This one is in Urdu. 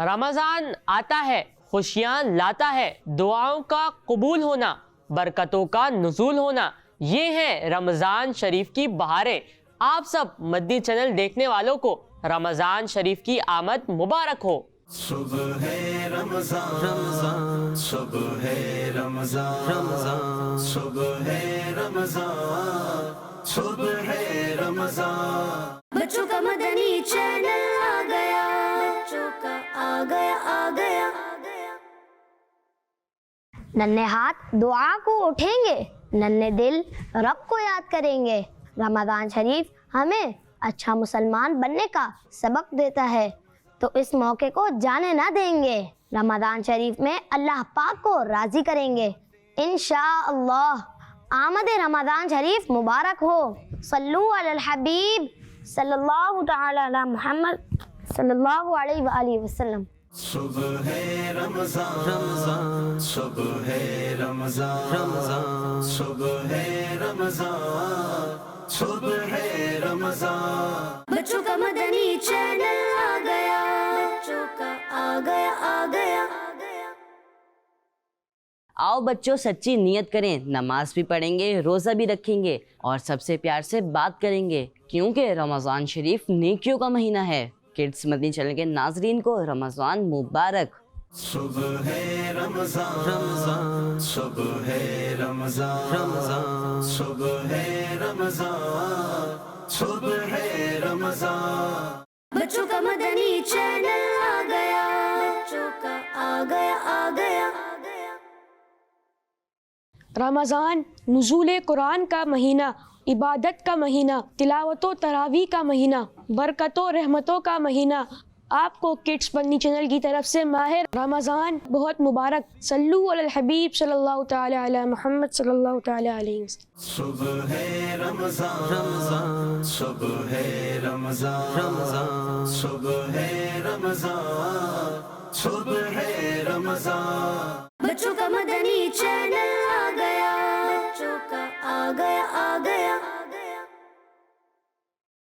رمضان آتا ہے، خوشیاں لاتا ہے، دعاؤں کا قبول ہونا، برکتوں کا نزول ہونا، یہ ہے رمضان شریف کی بہاریں۔ آپ سب مدنی چینل دیکھنے والوں کو رمضان شریف کی آمد مبارک ہو۔ صبح ہے رمضان، رمضان صبح ہے رمضان، رمضان صبح ہے رمضان، صبح ہے رمضان۔ بچوں کا مدنی چینل آ گیا، بچوں کا آ گیا آ گیا۔ ننھے ہاتھ دعا کو اٹھیں گے، ننھے دل رب کو یاد کریں گے۔ رمضان شریف ہمیں اچھا مسلمان بننے کا سبق دیتا ہے، تو اس موقع کو جانے نہ دیں گے۔ رمضان شریف میں اللہ پاک کو راضی کریں گے انشاءاللہ۔ آمد رمضان شریف مبارک ہو۔ صلو علی الحبیب صلی اللہ تعالی علی محمد صلی اللہ علیہ وآلہ وسلم۔ صبح ہے رمضان، رمضان صبح ہے رمضان، رمضان صبح ہے رمضان، صبح ہے رمضان۔ بچوں کا مدنی چینل آ گیا، بچوں کا آ گیا آ گیا۔ آؤ بچوں سچی نیت کریں، نماز بھی پڑھیں گے، روزہ بھی رکھیں گے اور سب سے پیار سے بات کریں گے، کیونکہ رمضان شریف نیکیوں کا مہینہ ہے۔ کڈس مدنی چینل کے ناظرین کو رمضان مبارک۔ صبح ہے رمضان، رمضان صبح ہے رمضان، رمضان صبح ہے رمضان، صبح ہے رمضان۔ بچوں کا مدنی چینل آ گیا، بچوں کا آ گیا آ گیا۔ رمضان نزول قرآن کا مہینہ، عبادت کا مہینہ، تلاوت و تراویح کا مہینہ، برکتوں رحمتوں کا مہینہ۔ آپ کو کڈس مدنی چینل کی طرف سے ماہ رمضان بہت مبارک۔ صلو علی الحبیب صلی اللہ تعالی علی محمد صلی اللہ تعالی علیہ وسلم۔ صبح ہے رمضان، رمضان صبح ہے رمضان، رمضان صبح ہے رمضان، صبح ہے رمضان۔ بچوں کا مدنی چینل